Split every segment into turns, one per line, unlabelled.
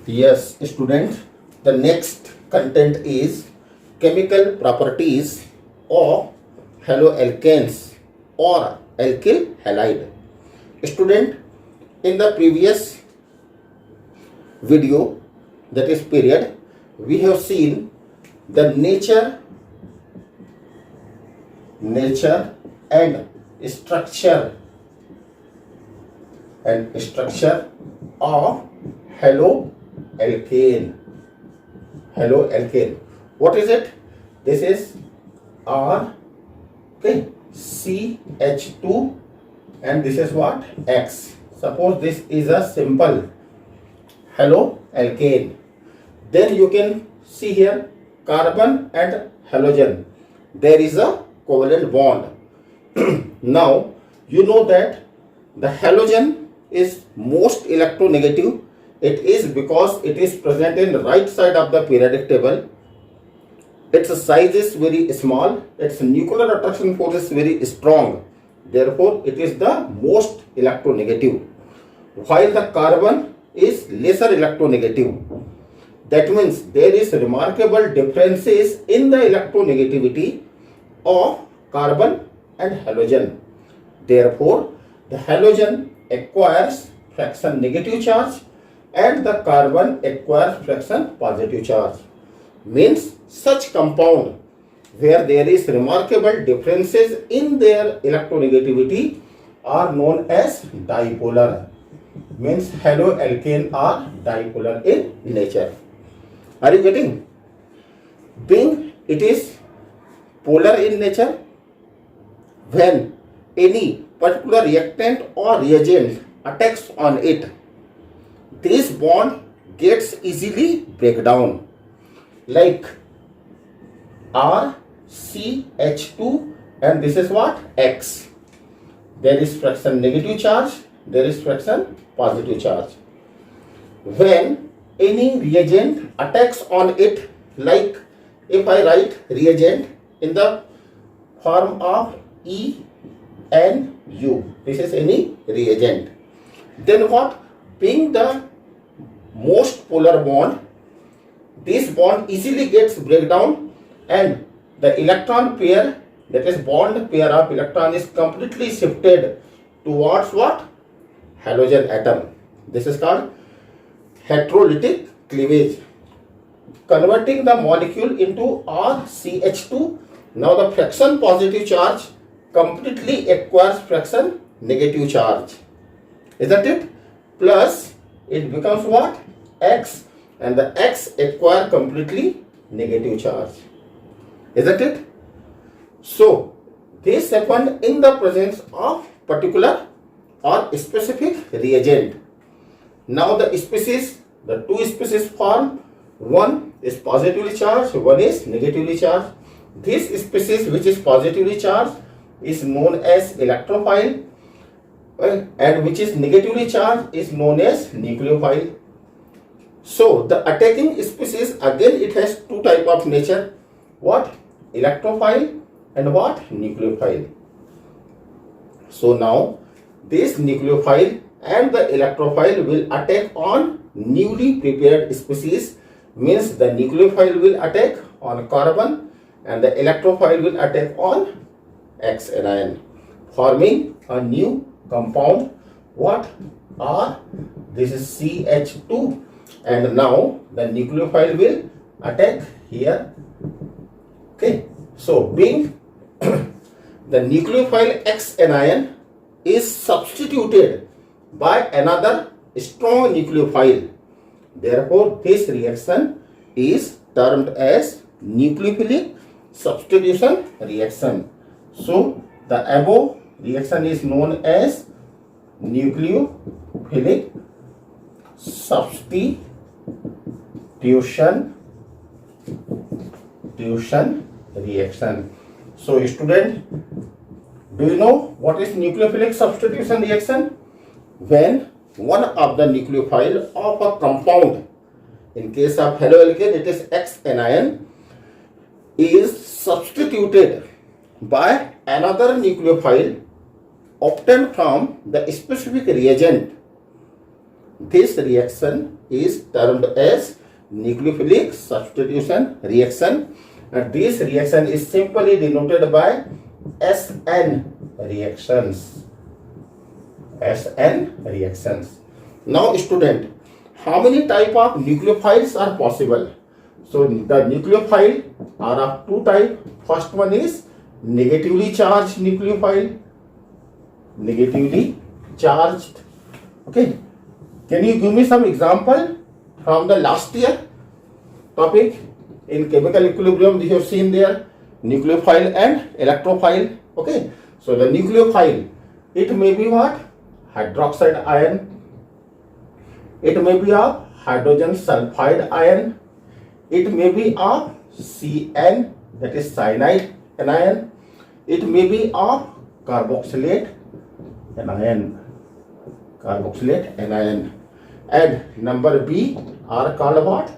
Yes, student, the next content is chemical properties of haloalkanes or alkyl halide. Student, in the previous video, that is period, we have seen the nature and structure of haloalkane. What is it? This is R, okay, CH2, and this is what? X. Suppose this is a simple haloalkane. Then you can see here carbon and halogen. There is a covalent bond. Now you know that the halogen is most electronegative. It is because it is present in the right side of the periodic table. Its size is very small. Its nuclear attraction force is very strong. Therefore, it is the most electronegative. While the carbon is lesser electronegative. That means there is remarkable differences in the electronegativity of carbon and halogen. Therefore, the halogen acquires fraction negative charge and the carbon acquires fraction positive charge. Means such compound where there is remarkable differences in their electronegativity are known as dipolar. Means haloalkane are dipolar in nature. Are you getting? Being it is polar in nature, when any particular reactant or reagent attacks on it, this bond gets easily break down. Like RCH2 and this is what? X. There is fraction negative charge, there is fraction positive charge. When any reagent attacks on it, like if I write reagent in the form of ENU, this is any reagent, then what? Being the most polar bond, this bond easily gets breakdown and the electron pair, that is bond pair of electron, is completely shifted towards what? Halogen atom. This is called heterolytic cleavage, converting the molecule into RCH2. Now the fraction positive charge completely acquires fraction negative charge. Isn't it? Plus it becomes what? X, and the X acquire completely negative charge. Isn't it? So this happened in the presence of particular or specific reagent. Now the species, the two species form, one is positively charged, one is negatively charged. This species which is positively charged is known as electrophile, and which is negatively charged is known as nucleophile. So the attacking species, again it has two type of nature. What? Electrophile and what? Nucleophile. So now this nucleophile and the electrophile will attack on newly prepared species. Means the nucleophile will attack on carbon and the electrophile will attack on X anion, forming a new compound. What? R. This is CH2, and now the nucleophile will attack here. Okay, so being the nucleophile X anion is substituted by another strong nucleophile. Therefore, this reaction is termed as nucleophilic substitution reaction. So, the above reaction is known as nucleophilic substitution reaction. So, student, do you know what is nucleophilic substitution reaction? When one of the nucleophile of a compound, in case of haloalkane it is X anion, is substituted by another nucleophile obtained from the specific reagent, this reaction is termed as nucleophilic substitution reaction, and this reaction is simply denoted by SN reactions. SN reactions. Now student, how many type of nucleophiles are possible? So the nucleophile are of two type. First one is negatively charged nucleophile. Negatively charged. Okay. Can you give me some example from the last year topic? In chemical equilibrium, we have seen there nucleophile and electrophile. Okay. So the nucleophile, it may be what? Hydroxide ion. It may be a hydrogen sulfide ion. It may be a CN, that is cyanide anion. It may be a carboxylate anion. Carboxylate anion. And number B are called what?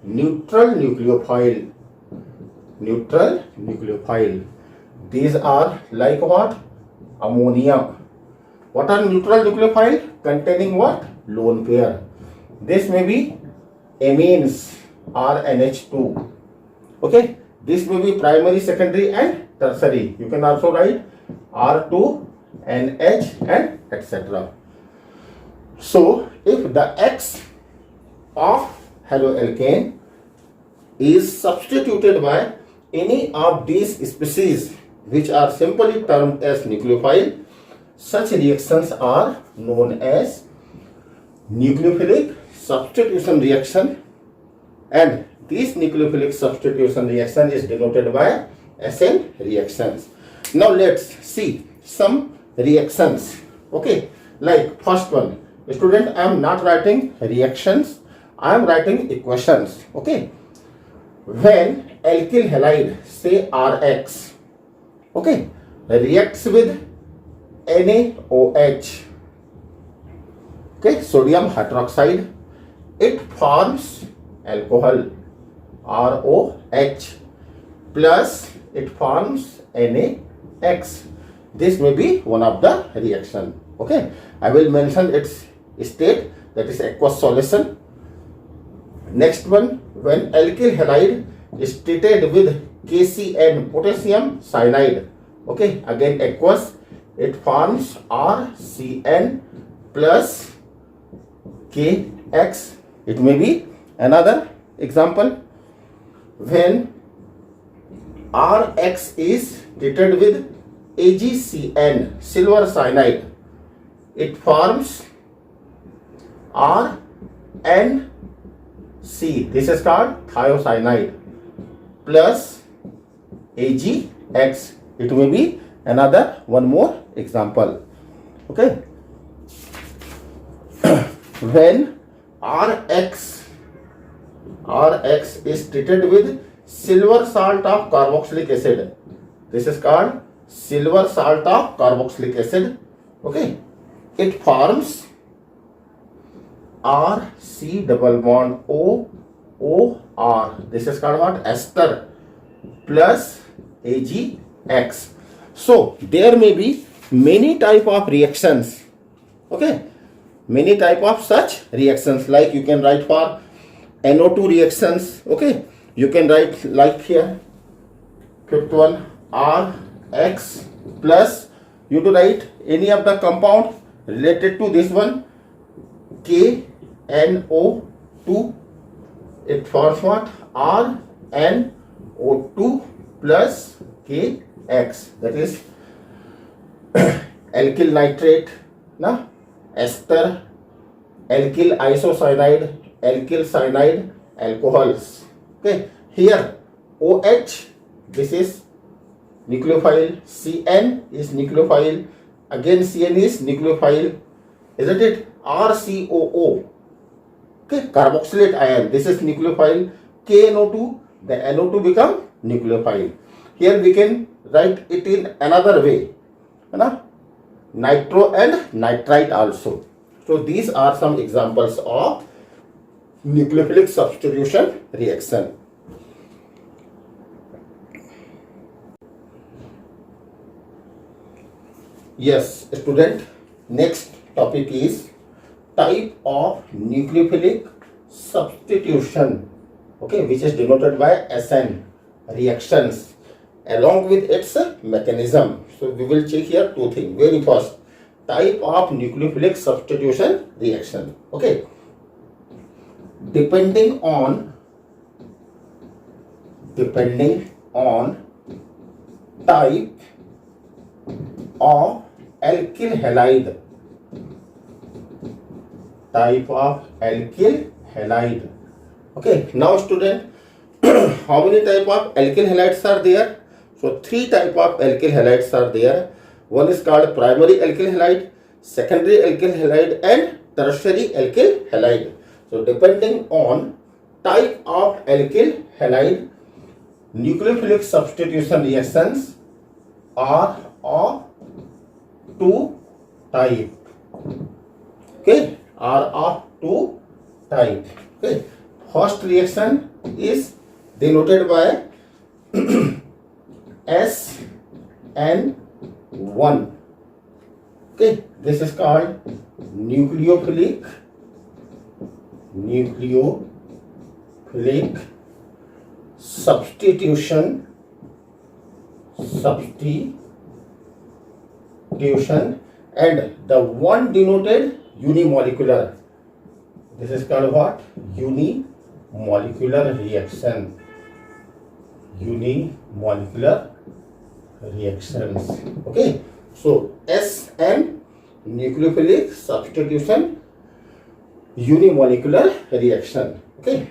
Neutral nucleophile. Neutral nucleophile. These are like what? Ammonia. What are neutral nucleophile? Containing what? Lone pair. This may be amines or NH2. Okay. This may be primary, secondary and tertiary. You can also write R2, NH and etc. So if the X of haloalkane is substituted by any of these species which are simply termed as nucleophile, such reactions are known as nucleophilic substitution reaction, and this nucleophilic substitution reaction is denoted by SN reactions. Now let's see some reactions. Okay, like first one, student, I am not writing reactions, I am writing equations. Okay, when alkyl halide, say RX, okay, reacts with NaOH, okay, sodium hydroxide, it forms alcohol ROH plus it forms NaX. This may be one of the reaction. Okay, I will mention its state, that is aqueous solution. Next one, when alkyl halide is treated with KCN, potassium cyanide, okay, again aqueous, it forms RCN plus KX. It may be another example. When RX is treated with AgCN, silver cyanide, it forms RNC. This is called thiocyanide plus AgX. It may be another one more example. Okay. When RX is treated with silver salt of carboxylic acid, this is called silver salt of carboxylic acid. Okay, it forms RC double bond OR. This is called what? Ester plus AgX. So there may be many type of reactions. Okay, many type of such reactions, like you can write for NO2 reactions. Okay, you can write like here, fifth one, RX plus, you to write any of the compound related to this one, KNO2. It forms what? RNO2 plus KX, that is alkyl nitrate, na, ester, alkyl isocyanide, alkyl cyanide, alcohols. Okay, here OH, this is nucleophile, CN is nucleophile, again CN is nucleophile, isn't it? RCOO, okay, carboxylate ion, this is nucleophile. KNO2, the NO2 become nucleophile. Here we can write it in another way, nitro and nitrite also. So these are some examples of nucleophilic substitution reaction. Yes, student, next topic is type of nucleophilic substitution, okay, which is denoted by SN, reactions, along with its mechanism. So we will check here two things. Very first, type of nucleophilic substitution reaction. Okay, depending on type of alkyl halide. Type of alkyl halide. Okay, now student, how many type of alkyl halides are there? So three type of alkyl halides are there. One is called primary alkyl halide, secondary alkyl halide, and tertiary alkyl halide. So depending on type of alkyl halide, nucleophilic substitution reactions are of two type. Okay, are of two type. Okay, first reaction is denoted by SN1. Okay, this is called nucleophilic substitution, and the one denoted unimolecular. This is called what? Unimolecular reaction. Unimolecular reactions. Okay, so SN, nucleophilic substitution, unimolecular reaction. Okay,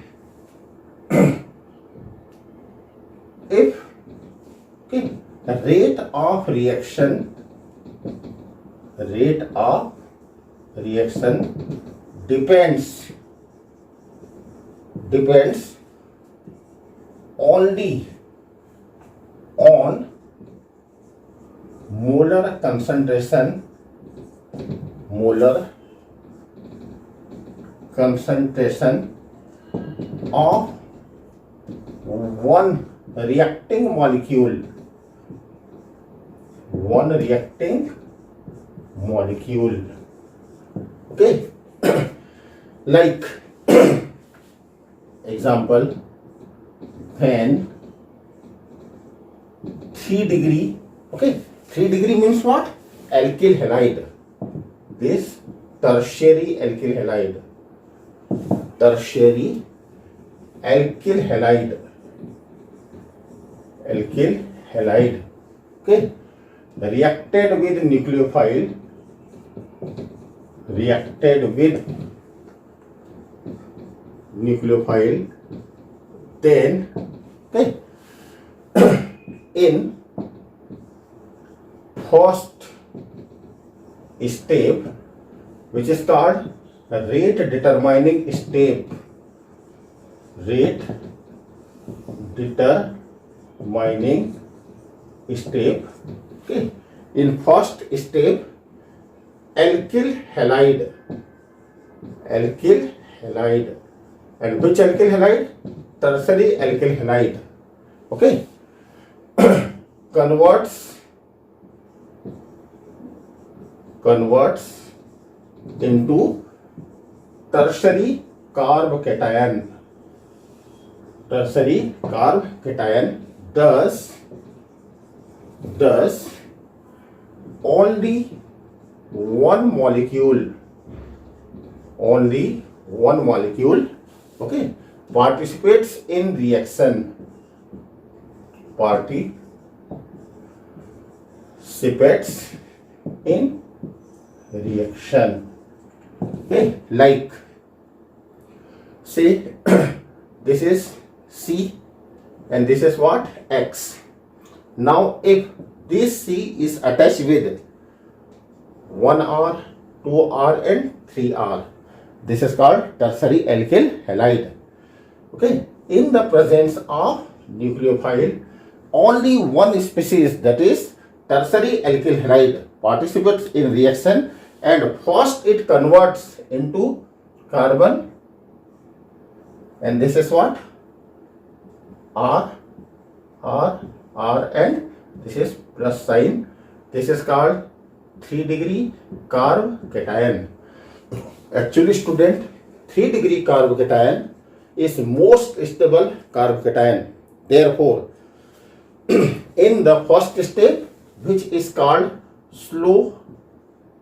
if okay, the rate of reaction depends only on molar concentration of one reacting molecule. Okay, like example, when 3 degree, okay, 3 degree means what? Alkyl halide. This tertiary alkyl halide. Okay, reacted with nucleophile, then okay, in first step, which is called rate determining step. Okay, in first step, alkyl halide, and which alkyl halide? Tertiary alkyl halide. Okay, converts into tertiary carb cation. Thus only one molecule, okay, participates in reaction. Okay, like say this is C and this is what? X. Now if this C is attached with 1R, 2R and 3R, this is called tertiary alkyl halide. Okay, in the presence of nucleophile, only one species, that is tertiary alkyl halide, participates in reaction, and first it converts into carbon, and this is what? R, and this is plus sign. This is called 3 degree carb cation. Actually, student, 3 degree carbocation is most stable carbocation. Therefore, in the first step, which is called slow,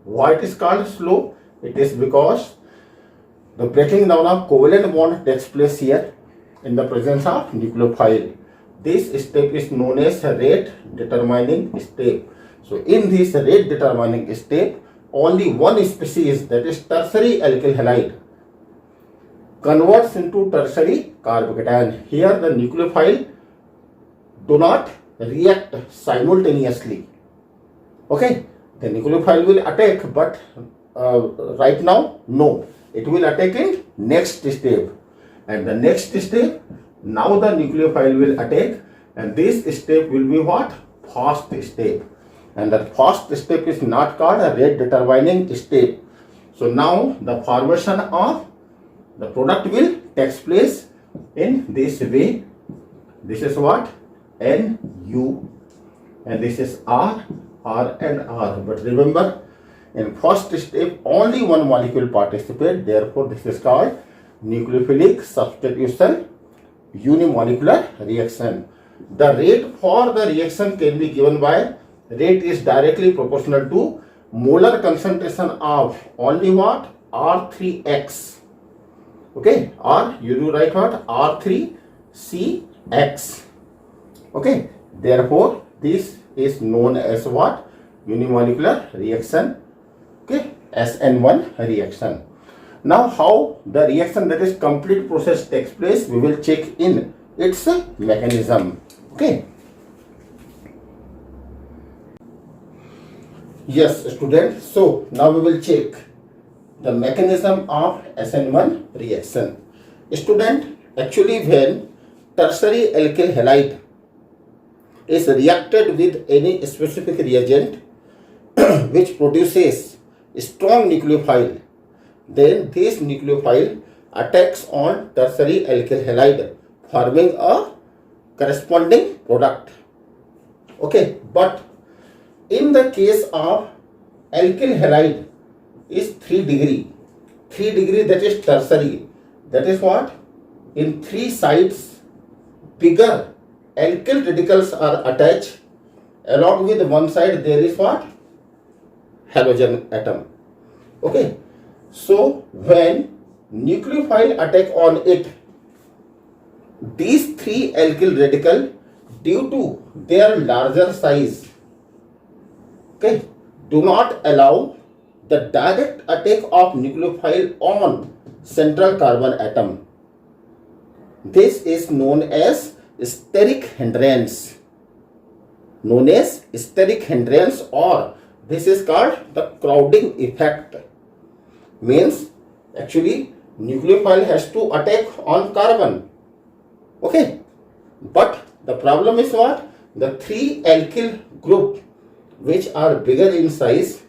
why it is called slow? It is because the breaking down of covalent bond takes place here in the presence of nucleophile. This step is known as rate determining step. So in this rate determining step, only one species, that is tertiary alkyl halide, converts into tertiary carbocation. Here the nucleophile do not react simultaneously. Okay, the nucleophile will attack, but right now no, it will attack in next step, and the next step, now the nucleophile will attack, and this step will be what? Fast step. And the first step is not called a rate determining step. So now the formation of the product will takes place in this way. This is what? NU, and this is R and R. But remember, in first step only one molecule participates. Therefore, this is called nucleophilic substitution unimolecular reaction. The rate for the reaction can be given by, rate is directly proportional to molar concentration of only what? R3X. Okay, or you do write what? R3CX. Okay, therefore this is known as what? Unimolecular reaction. Okay, SN1 reaction. Now how the reaction, that is complete process, takes place, we will check in its mechanism. Okay. Yes, student. So now we will check the mechanism of SN1 reaction. Student, actually when tertiary alkyl halide is reacted with any specific reagent which produces strong nucleophile, then this nucleophile attacks on tertiary alkyl halide, forming a corresponding product. Okay, but in the case of alkyl halide is 3 degree, that is tertiary, that is what? In 3 sites bigger alkyl radicals are attached, along with one side there is what? Halogen atom. Okay, so when nucleophile attack on it, these 3 alkyl radical, due to their larger size, okay, do not allow the direct attack of nucleophile on central carbon atom. This is known as steric hindrance. Or this is called the crowding effect. Means actually nucleophile has to attack on carbon. Okay, but the problem is what? The 3 alkyl group which are bigger in size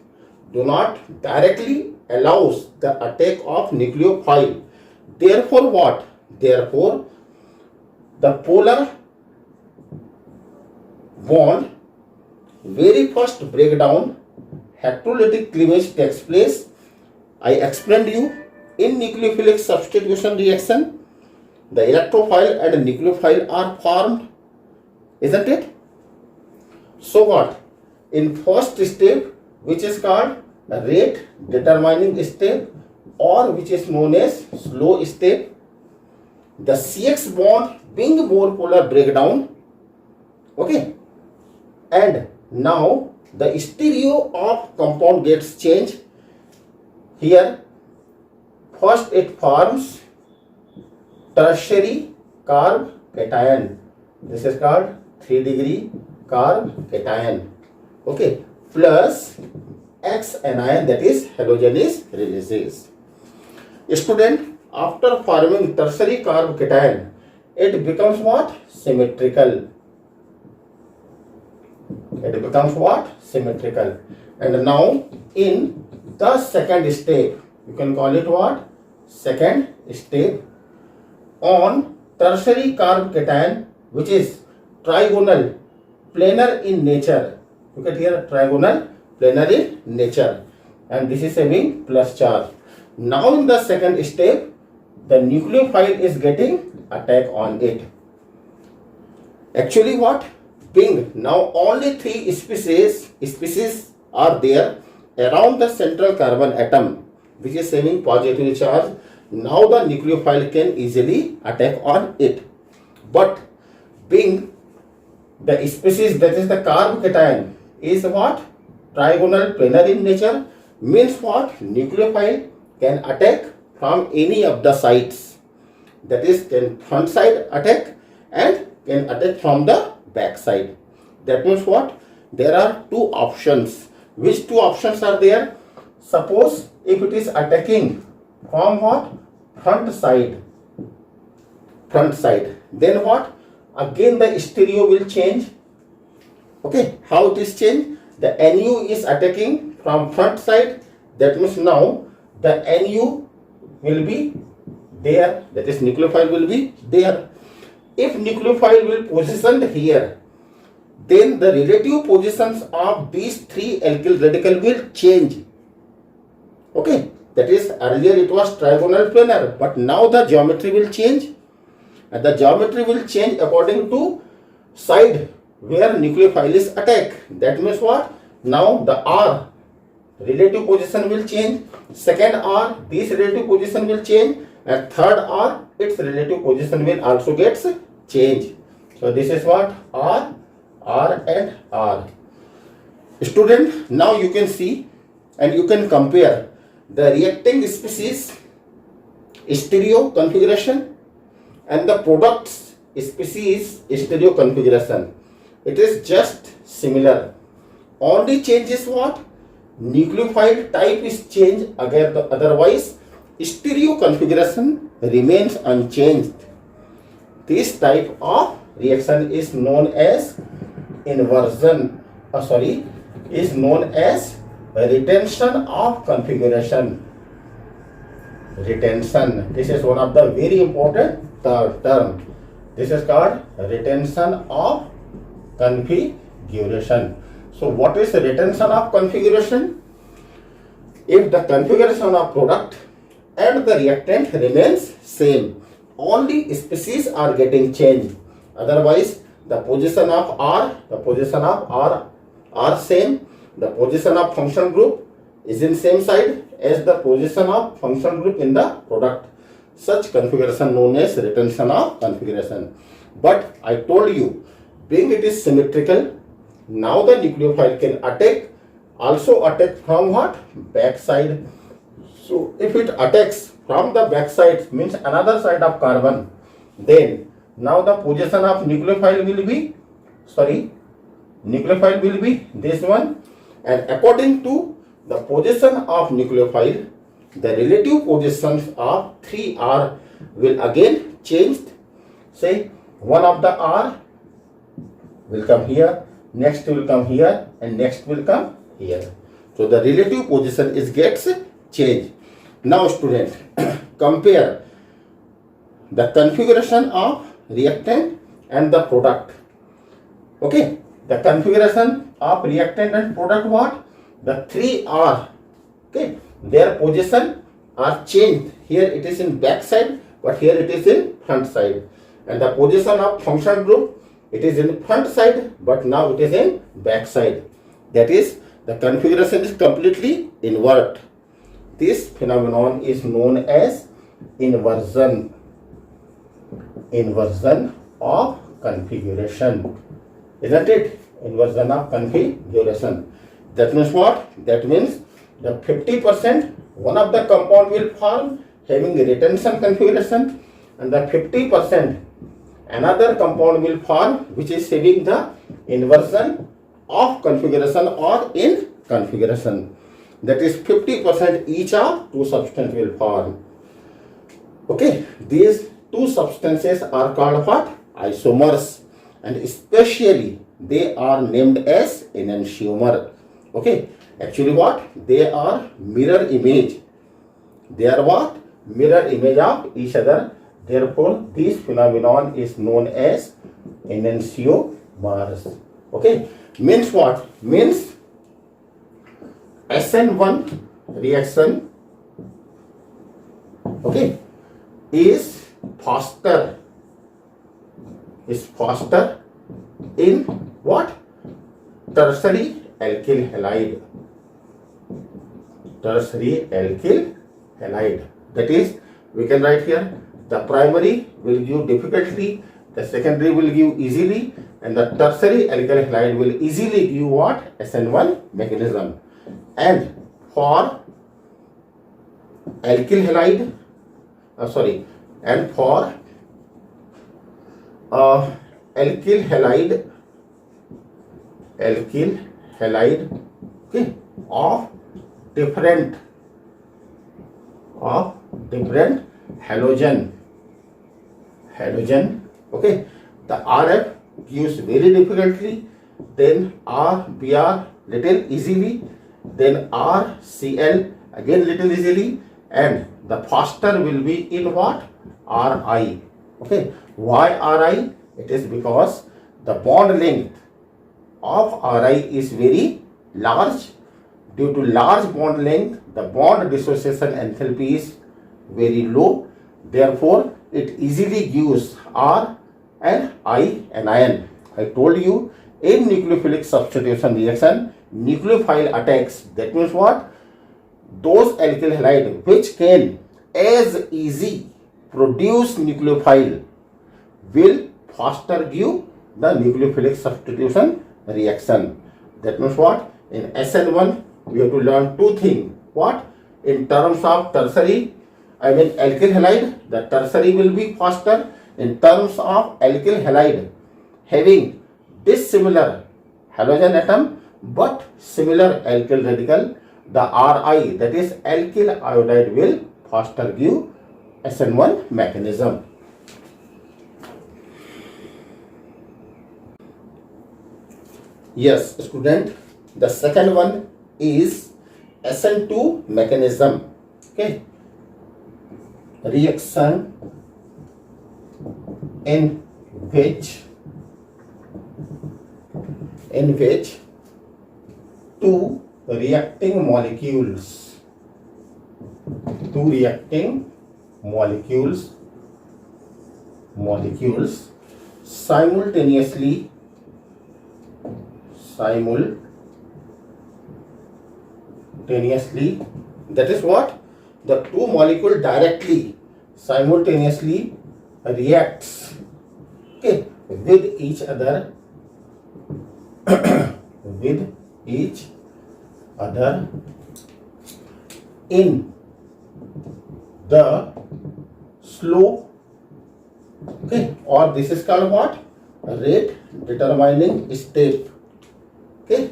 do not directly allows the attack of nucleophile. Therefore what? Therefore the polar bond very first breakdown, electrolytic cleavage takes place. I explained you in nucleophilic substitution reaction, the electrophile and nucleophile are formed, isn't it? So what? In first step, which is called the rate determining step, or which is known as slow step, the CX bond being more polar breakdown. Okay, and now the stereo of compound gets changed. Here first it forms tertiary carb cation. This is called 3 degree carb cation. Okay, plus X anion, that is halogen is releases. Student, after forming tertiary carb cation, it becomes what? Symmetrical. It becomes what? Symmetrical. And now in the second step, you can call it what? Second step, on tertiary carb cation, which is trigonal, planar in nature. Look at here, trigonal, planar in nature, and this is having plus charge. Now in the second step, the nucleophile is getting attack on it. Actually what? Ping. Now only 3 species are there around the central carbon atom, which is having positive charge. Now the nucleophile can easily attack on it. But being the species that is the carbocation is what? Trigonal planar in nature, means what? Nucleophile can attack from any of the sides. That is, can front side attack and can attack from the back side. That means what? There are 2 options. Which 2 options are there? Suppose if it is attacking from what? Front side. Then what? Again the stereo will change. Okay, how it is changed? The NU is attacking from front side. That means now the NU will be there. That is, nucleophile will be there. If nucleophile will position here, then the relative positions of these 3 alkyl radical will change. Okay, that is, earlier it was trigonal planar, but now the geometry will change. And the geometry will change according to side where nucleophile is attack. That means what? Now the R relative position will change. Second R, this relative position will change. And third R, its relative position will also get changed. So this is what? R, R and R. Student, now you can see and you can compare the reacting species stereo configuration and the products species stereo configuration. It is just similar. Only change is what? Nucleophile type is changed, otherwise stereo configuration remains unchanged. This type of reaction is known as inversion, is known as retention of configuration. Retention. This is one of the very important term. This is called retention of configuration. So what is the retention of configuration? If the configuration of product and the reactant remains same, only species are getting changed. Otherwise, the position of R, are same. The position of functional group is in same side as the position of functional group in the product. Such configuration known as retention of configuration. But I told you, being it is symmetrical, now the nucleophile can also attack from what? Back side. So if it attacks from the back side, means another side of carbon, then now the position of nucleophile will be this one, and according to the position of nucleophile, the relative positions of 3R will again changed. Say one of the R will come here, next will come here, and next will come here. So the relative position gets changed. Now student, compare the configuration of reactant and the product. Okay, the configuration of reactant and product, what? The 3R, okay, their position are changed. Here it is in back side, but here it is in front side. And the position of functional group, it is in front side, but now it is in back side. That is, the configuration is completely invert. This phenomenon is known as inversion. Inversion of configuration. Isn't it? Inversion of configuration. That means what? That means the 50% one of the compound will form having retention configuration, and the 50% another compound will form which is having the inversion of configuration or in configuration. That is 50% each of 2 substances will form. Okay, these 2 substances are called what? Isomers, and especially they are named as enantiomer. Okay, actually what? They are mirror image. They are what? Mirror image of each other. Therefore, this phenomenon is known as enantiomers. Okay, means what? Means SN1 reaction okay, is faster in what? Tertiary alkyl halide. Tertiary alkyl halide. That is, we can write here, the primary will give difficulty, the secondary will give easily, and the tertiary alkyl halide will easily give what? SN1 mechanism. And for alkyl halide, and for alkyl halide, okay, of different halogen, okay, the RF gives very difficultly, then RBr little easily, then RCl again little easily, and the faster will be in what? Ri. Okay, why Ri? It is because the bond length of Ri is very large. Due to large bond length, the bond dissociation enthalpy is very low. Therefore, it easily gives R and I anion. I told you, in nucleophilic substitution reaction, nucleophile attacks. That means what? Those alkyl halide which can as easy produce nucleophile will faster give the nucleophilic substitution reaction. That means what? In SN1, we have to learn two things. What? In terms of tertiary, alkyl halide, the tertiary will be faster. In terms of alkyl halide having dissimilar halogen atom but similar alkyl radical, the Ri, that is alkyl iodide, will faster give SN1 mechanism. Yes, student, the second one is SN2 mechanism. Okay, reaction in which two reacting molecules simultaneously that is what? The two molecules directly simultaneously reacts, okay, with each other in the slow, okay, or this is called what? Rate determining step, okay,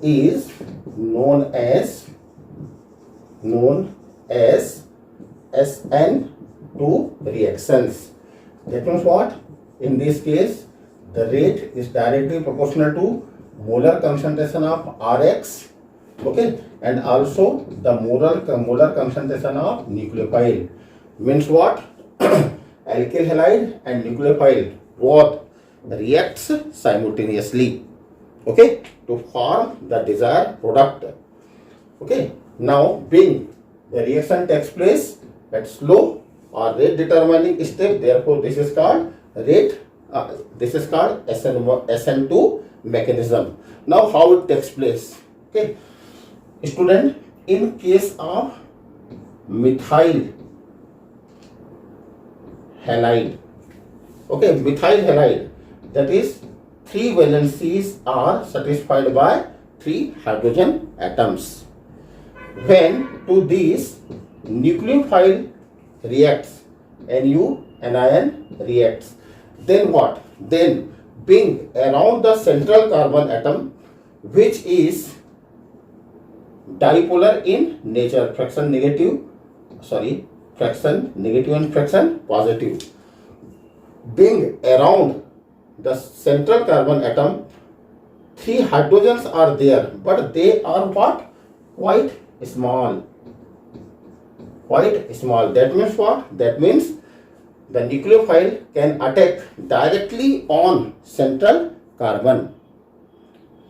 is known as SN2 reactions. That means what? In this case, the rate is directly proportional to molar concentration of Rx, okay, and also the molar concentration of nucleophile. Means what? Alkyl halide and nucleophile both reacts simultaneously, okay, to form the desired product. Okay, now being the reaction takes place at slow or rate determining step, therefore this is called SN2 mechanism. Now how it takes place? Okay, student, in case of methyl halide, okay, methyl halide, that is 3 valencies are satisfied by 3 hydrogen atoms. When to these nucleophile reacts, NU anion reacts, then what? Then being around the central carbon atom, which is dipolar in nature, fraction negative and fraction positive. Being around the central carbon atom, 3 hydrogens are there, but they are what? Quite small. That means what? That means the nucleophile can attack directly on central carbon.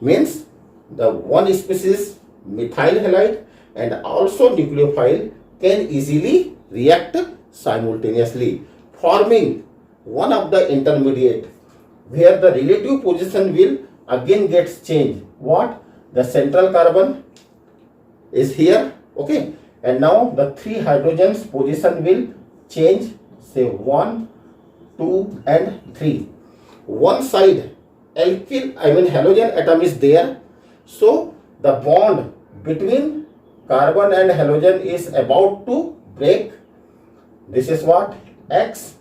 Means the one species methyl halide and also nucleophile can easily react simultaneously, forming one of the intermediate where the relative position will again gets changed. What? The central carbon is here, okay, and now the three hydrogens position will change, say 1, 2 and 3. One side halogen atom is there, so the bond between carbon and halogen is about to break. This is what? X.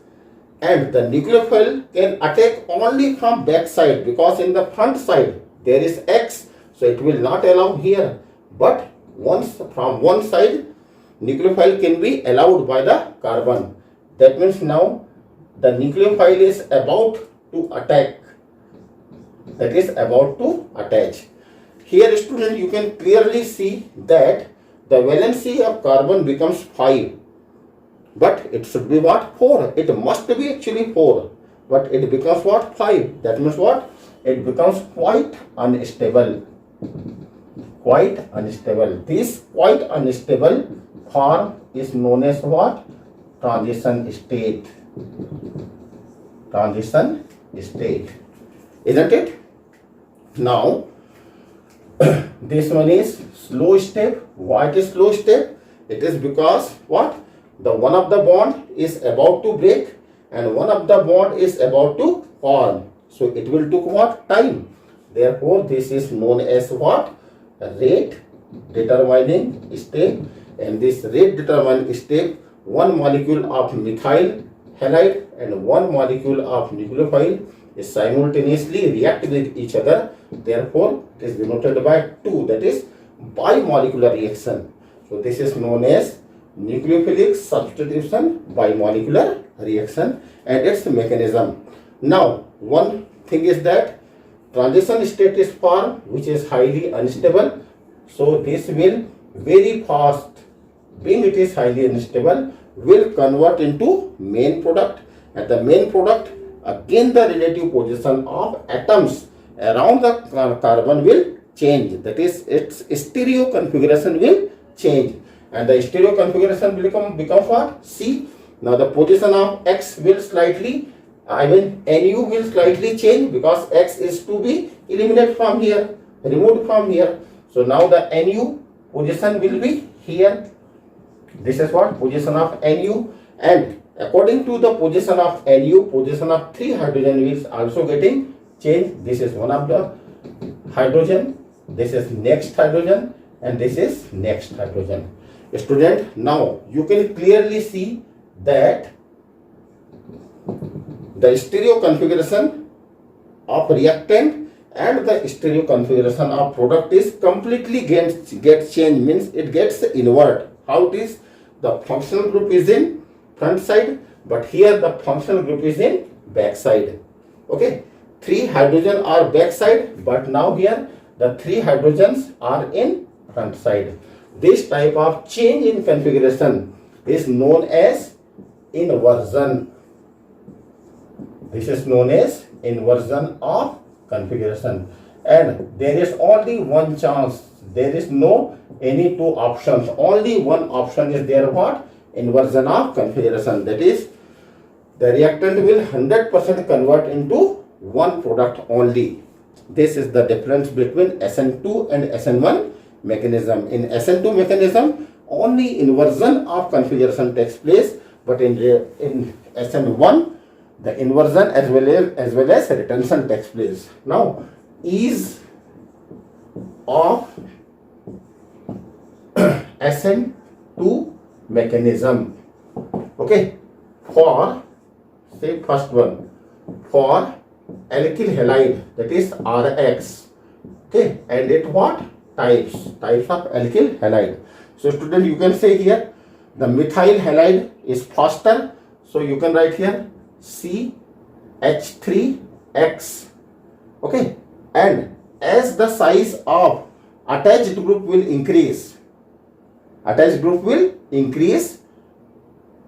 And the nucleophile can attack only from back side, because in the front side there is X, so it will not allow here. But once from one side, nucleophile can be allowed by the carbon. That means now the nucleophile is about to attack, that is about to attach. Here student, you can clearly see that the valency of carbon becomes 5. But it should be what? 4. It must be actually 4. But it becomes what? 5. That means what? It becomes quite unstable. Quite unstable. This quite unstable form is known as what? Transition state. Transition state. Isn't it? Now, this one is slow step. Why it is slow step? It is because what? The one of the bond is about to break and one of the bond is about to form. So it will take what? Time. Therefore, this is known as what? Rate determining step. And this rate determining step, one molecule of methyl halide and one molecule of nucleophile is simultaneously react with each other. Therefore, it is denoted by 2, that is bimolecular reaction. So this is known as nucleophilic substitution bimolecular reaction and its mechanism. Now, one thing is that transition state is formed which is highly unstable. So this will very fast, being it is highly unstable, will convert into main product, and the main product, again the relative position of atoms around the carbon will change, that is its stereo configuration will change, and the stereo configuration will become what? C. Now the position of X will slightly, Nu will slightly change, because X is to be eliminated from here, removed from here. So now the Nu position will be here. This is what? Position of Nu, and according to the position of Nu, position of 3 hydrogen is also getting changed. This is one of the hydrogen, this is next hydrogen, and this is next hydrogen. Student, now you can clearly see that the stereo configuration of reactant and the stereo configuration of product is completely gets changed, means it gets invert. How it is? The functional group is in front side, but here the functional group is in back side. Okay, 3 hydrogen are back side, but now here the 3 hydrogens are in front side. This type of change in configuration is known as inversion. This is known as inversion of configuration, and there is only one chance. There is no any 2 options. Only one option is there. What? Inversion of configuration. That is, the reactant will 100% convert into one product only. This is the difference between SN2 and SN1 mechanism. In SN2 mechanism, only inversion of configuration takes place, but in SN1, the inversion as well as retention takes place. Now, ease of SN2 mechanism. Okay, for say first one, for alkyl halide, that is RX. Okay, and it what? Types of alkyl halide. So student, you can say here the methyl halide is faster, so you can write here CH3X. Okay, and as the size of attached group will increase,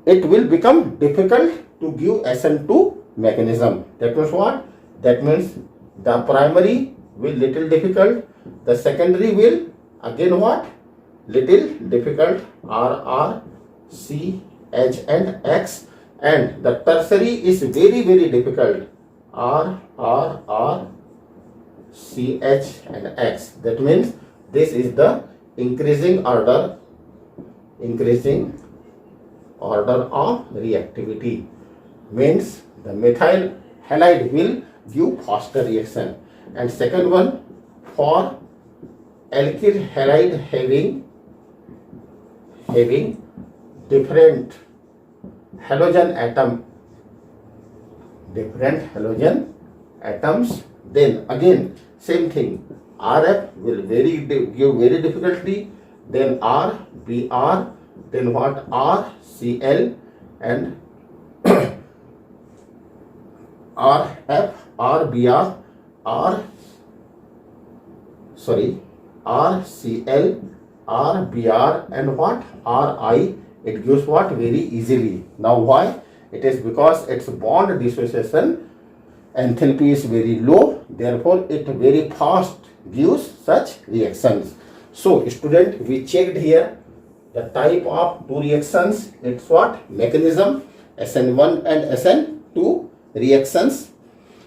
it will become difficult to give SN2 mechanism. That means what? That means the primary will little difficult, the secondary will again what? Little difficult. RR, C, H and X, and the tertiary is very very difficult. R, CH and X. That means this is the increasing order of reactivity. Means the methyl halide will give faster reaction. And second one, for alkyl halide having different halogen atoms, then again same thing, RF will give very difficultly, then R, Br, then what, R, Cl, and RF, RBr, RCl, RBr, and what, Ri. It gives what, very easily. Now why? It is because its bond dissociation enthalpy is very low, therefore it very fast gives such reactions. So student, we checked here the type of two reactions. It's what, mechanism, SN1 and SN2 reactions.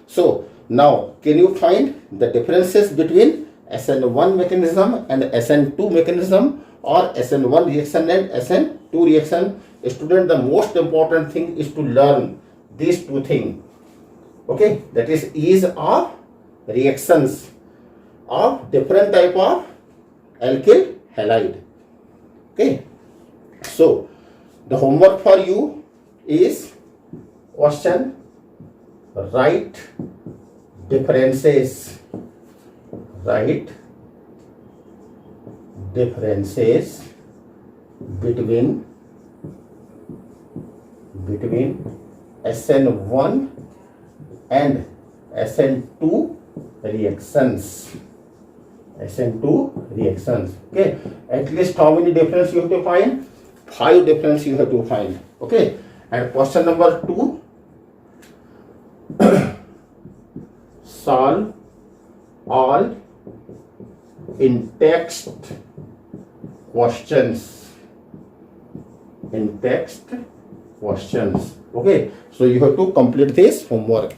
So now can you find the differences between SN1 mechanism and SN2 mechanism, or SN1 reaction and SN2 reaction? Student, the most important thing is to learn these two things. Okay, that is ease of reactions of different type of alkyl halide. Okay, so the homework for you is question, write differences between SN1 and SN2 reactions. Okay, at least how many difference you have to find? 5 difference you have to find. Okay, and question number 2, solve all in-text questions. Okay, so you have to complete this homework.